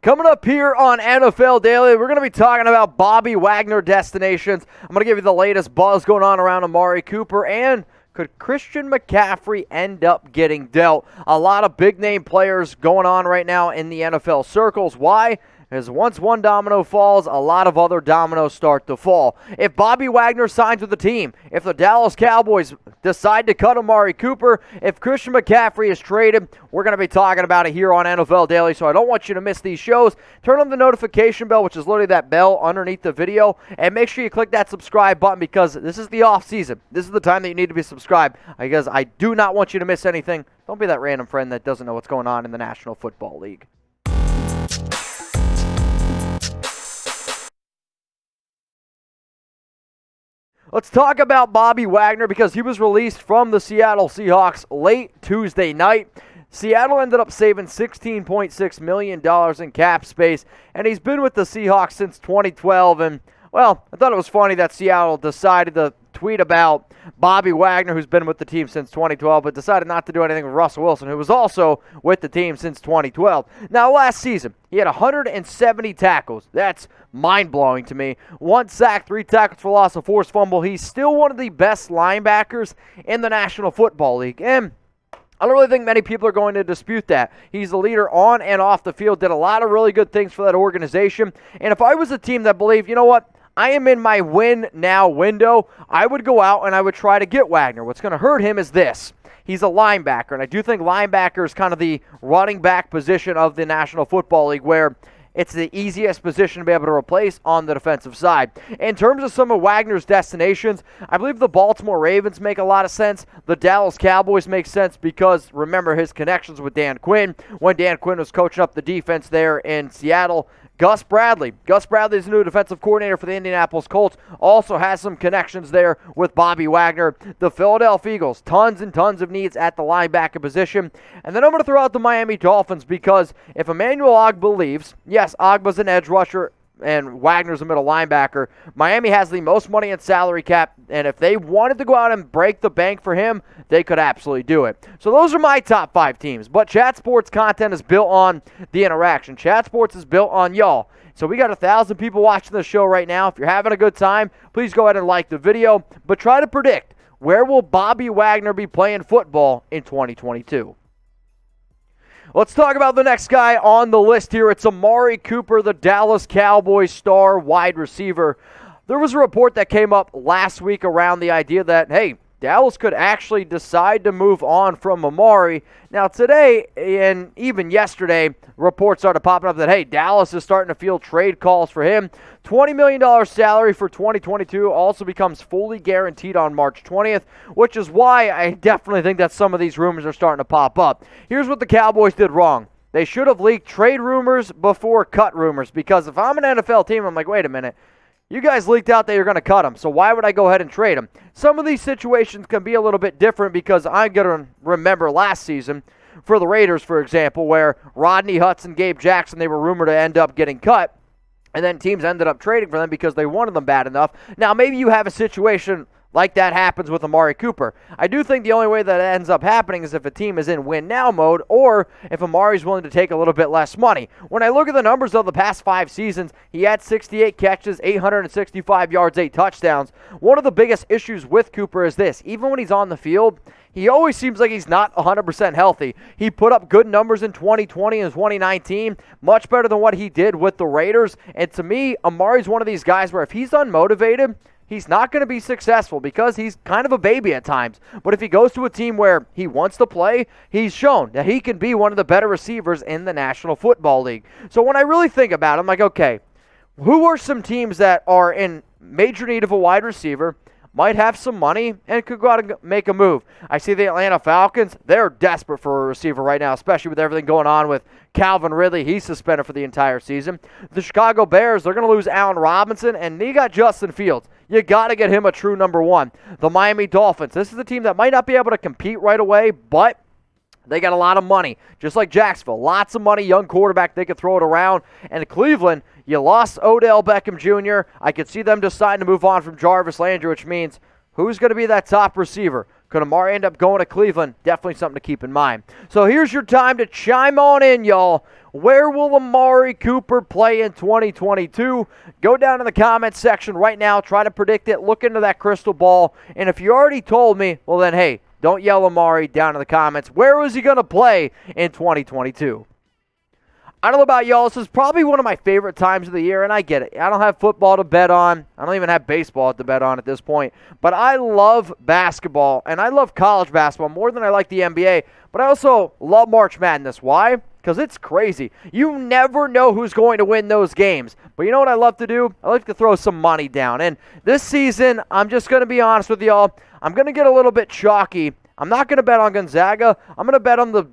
Coming up here on NFL Daily, we're going to be talking about Bobby Wagner destinations. I'm going to give you the latest buzz going on around Amari Cooper, and could Christian McCaffrey end up getting dealt? A lot of big-name players going on right now in the NFL circles. Why? Because once one domino falls, a lot of other dominoes start to fall. If Bobby Wagner signs with the team, if the Dallas Cowboys decide to cut Amari Cooper, if Christian McCaffrey is traded, we're going to be talking about it here on NFL Daily, so I don't want you to miss these shows. Turn on the notification bell, which is literally that bell underneath the video, and make sure you click that subscribe button because this is the off season. This is the time that you need to be subscribed because I do not want you to miss anything. Don't be that random friend that doesn't know what's going on in the National Football League. Let's talk about Bobby Wagner because he was released from the Seattle Seahawks late Tuesday night. Seattle ended up saving $16.6 million in cap space, and he's been with the Seahawks since 2012. And, well, I thought it was funny that Seattle decided to tweet about Bobby Wagner, who's been with the team since 2012, but decided not to do anything with Russell Wilson, who was also with the team since 2012. Now, last season, he had 170 tackles. That's mind-blowing to me. 1 sack, 3 tackles for loss, a forced fumble. He's still one of the best linebackers in the National Football League, and I don't really think many people are going to dispute that. He's the leader on and off the field, did a lot of really good things for that organization, and if I was a team that believed, you know what, I am in my win-now window, I would go out and I would try to get Wagner. What's going to hurt him is this. He's a linebacker, and I do think linebacker is kind of the running back position of the National Football League where it's the easiest position to be able to replace on the defensive side. In terms of some of Wagner's destinations, I believe the Baltimore Ravens make a lot of sense. The Dallas Cowboys make sense because, remember, his connections with Dan Quinn. When Dan Quinn was coaching up the defense there in Seattle, Gus Bradley is the new defensive coordinator for the Indianapolis Colts, also has some connections there with Bobby Wagner. The Philadelphia Eagles, tons and tons of needs at the linebacker position. And then I'm going to throw out the Miami Dolphins because if Emmanuel Ogbah leaves, yes, Ogba's an edge rusher, and Wagner's a middle linebacker. Miami has the most money in salary cap, and if they wanted to go out and break the bank for him, they could absolutely do it. So those are my top 5 teams, but Chat Sports content is built on the interaction. Chat Sports is built on y'all. So we got 1,000 people watching the show right now. If you're having a good time, please go ahead and like the video, but try to predict where will Bobby Wagner be playing football in 2022. Let's talk about the next guy on the list here. It's Amari Cooper, the Dallas Cowboys star wide receiver. There was a report that came up last week around the idea that, hey, Dallas could actually decide to move on from Amari. Now today, and even yesterday, reports started popping up that, hey, Dallas is starting to field trade calls for him. $20 million salary for 2022 also becomes fully guaranteed on March 20th, which is why I definitely think that some of these rumors are starting to pop up. Here's what the Cowboys did wrong. They should have leaked trade rumors before cut rumors, because if I'm an NFL team, I'm like, wait a minute. You guys leaked out that you're going to cut him, so why would I go ahead and trade him? Some of these situations can be a little bit different because I'm going to remember last season for the Raiders, for example, where Rodney Hudson, Gabe Jackson, they were rumored to end up getting cut, and then teams ended up trading for them because they wanted them bad enough. Now, maybe you have a situation like that happens with Amari Cooper. I do think the only way that ends up happening is if a team is in win-now mode or if Amari's willing to take a little bit less money. When I look at the numbers of the past 5 seasons, he had 68 catches, 865 yards, 8 touchdowns. One of the biggest issues with Cooper is this. Even when he's on the field, he always seems like he's not 100% healthy. He put up good numbers in 2020 and 2019, much better than what he did with the Raiders. And to me, Amari's one of these guys where if he's unmotivated, he's not going to be successful because he's kind of a baby at times. But if he goes to a team where he wants to play, he's shown that he can be one of the better receivers in the National Football League. So when I really think about it, I'm like, okay, who are some teams that are in major need of a wide receiver, might have some money, and could go out and make a move? I see the Atlanta Falcons. They're desperate for a receiver right now, especially with everything going on with Calvin Ridley. He's suspended for the entire season. The Chicago Bears, they're going to lose Allen Robinson, and they got Justin Fields. You got to get him a true number 1. The Miami Dolphins, this is a team that might not be able to compete right away, but they got a lot of money, just like Jacksonville. Lots of money, young quarterback, they could throw it around. And Cleveland, you lost Odell Beckham Jr. I could see them deciding to move on from Jarvis Landry, which means who's going to be that top receiver? Could Amari end up going to Cleveland? Definitely something to keep in mind. So here's your time to chime on in, y'all. Where will Amari Cooper play in 2022? Go down in the comments section right now. Try to predict it. Look into that crystal ball. And if you already told me, well then, hey, don't yell Amari down in the comments. Where is he going to play in 2022? I don't know about y'all. This is probably one of my favorite times of the year, and I get it. I don't have football to bet on. I don't even have baseball to bet on at this point. But I love basketball, and I love college basketball more than I like the NBA. But I also love March Madness. Why? Because it's crazy. You never know who's going to win those games. But you know what I love to do? I like to throw some money down. And this season, I'm just going to be honest with y'all, I'm going to get a little bit chalky. I'm not going to bet on Gonzaga. I'm going to bet on the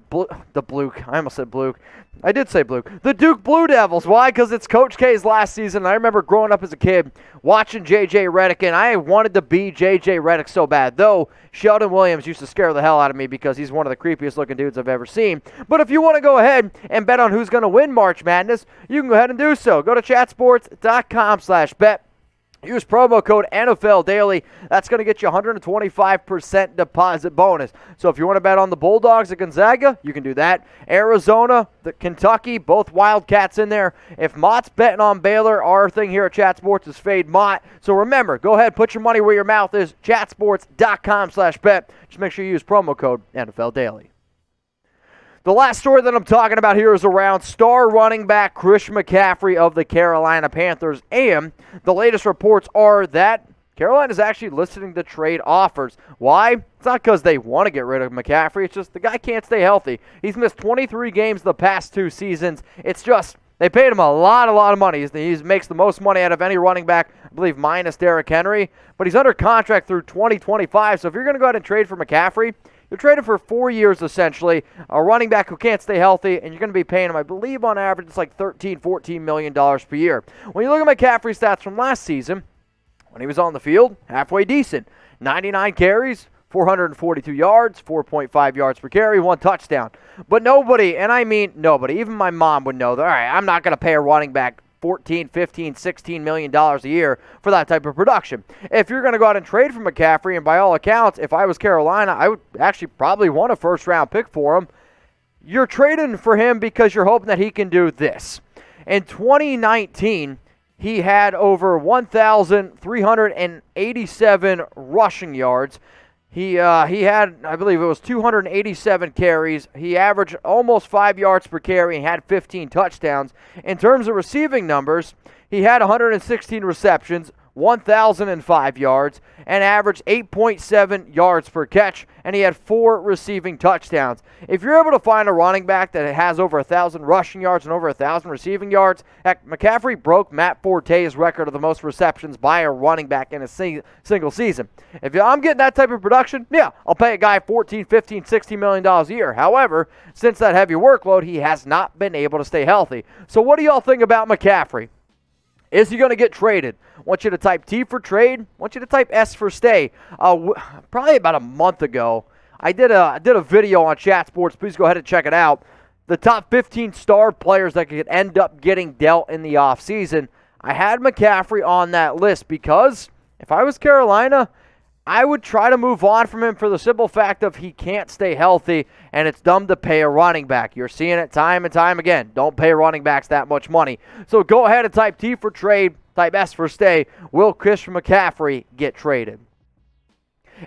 Bluke. I almost said Bluke. I did say Bluke. The Duke Blue Devils. Why? Because it's Coach K's last season. I remember growing up as a kid watching J.J. Redick, and I wanted to be J.J. Redick so bad. Though Sheldon Williams used to scare the hell out of me because he's one of the creepiest looking dudes I've ever seen. But if you want to go ahead and bet on who's going to win March Madness, you can go ahead and do so. Go to chatsports.com/bet. Use promo code NFL Daily. That's going to get you 125% deposit bonus. So if you want to bet on the Bulldogs at Gonzaga, you can do that. Arizona, Kentucky, both Wildcats in there. If Mott's betting on Baylor, our thing here at Chat Sports is fade Mott. So remember, go ahead, put your money where your mouth is. Chatsports.com/bet. Just make sure you use promo code NFL Daily. The last story that I'm talking about here is around star running back Christian McCaffrey of the Carolina Panthers, and the latest reports are that Carolina is actually listening to trade offers. Why? It's not because they want to get rid of McCaffrey. It's just the guy can't stay healthy. He's missed 23 games the past 2 seasons. It's just they paid him a lot of money. He makes the most money out of any running back, I believe, minus Derrick Henry. But he's under contract through 2025. So if you're going to go ahead and trade for McCaffrey, you're trading for 4 years, essentially, a running back who can't stay healthy, and you're going to be paying him, I believe, on average, it's like $14 million per year. When you look at McCaffrey's stats from last season, when he was on the field, halfway decent. 99 carries, 442 yards, 4.5 yards per carry, 1 touchdown. But nobody, and I mean nobody, even my mom would know that, all right, I'm not going to pay a running back $14, $15, $16 million a year for that type of production. If you're going to go out and trade for McCaffrey, and by all accounts, if I was Carolina, I would actually probably want a first-round pick for him. You're trading for him because you're hoping that he can do this. In 2019, he had over 1,387 rushing yards. He had, I believe it was 287 carries. He averaged almost 5 yards per carry and had 15 touchdowns. In terms of receiving numbers, he had 116 receptions, 1,005 yards, and averaged 8.7 yards per catch, and he had 4 receiving touchdowns. If you're able to find a running back that has over 1,000 rushing yards and over 1,000 receiving yards, heck, McCaffrey broke Matt Forte's record of the most receptions by a running back in a single season. If I'm getting that type of production, yeah, I'll pay a guy $14, $15, $16 million a year. However, since that heavy workload, he has not been able to stay healthy. So what do y'all think about McCaffrey? Is he going to get traded? I want you to type T for trade. I want you to type S for stay. Probably about a month ago, I did a video on Chat Sports. Please go ahead and check it out. The top 15 star players that could end up getting dealt in the offseason. I had McCaffrey on that list because if I was Carolina, I would try to move on from him for the simple fact of he can't stay healthy, and it's dumb to pay a running back. You're seeing it time and time again. Don't pay running backs that much money. So go ahead and type T for trade, type S for stay. Will Christian McCaffrey get traded?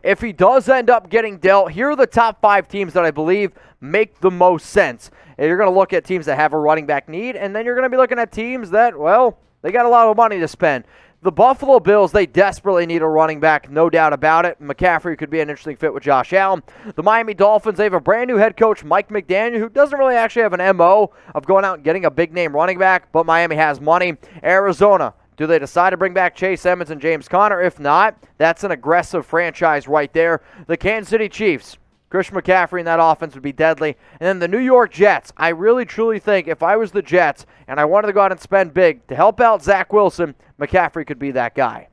If he does end up getting dealt, here are the top 5 teams that I believe make the most sense. And you're going to look at teams that have a running back need, and then you're going to be looking at teams that, well, they got a lot of money to spend. The Buffalo Bills, they desperately need a running back, no doubt about it. McCaffrey could be an interesting fit with Josh Allen. The Miami Dolphins, they have a brand new head coach, Mike McDaniel, who doesn't really actually have an MO of going out and getting a big-name running back, but Miami has money. Arizona, do they decide to bring back Chase Edmonds and James Conner? If not, that's an aggressive franchise right there. The Kansas City Chiefs, Christian McCaffrey in that offense would be deadly. And then the New York Jets. I really, truly think if I was the Jets and I wanted to go out and spend big to help out Zach Wilson, McCaffrey could be that guy.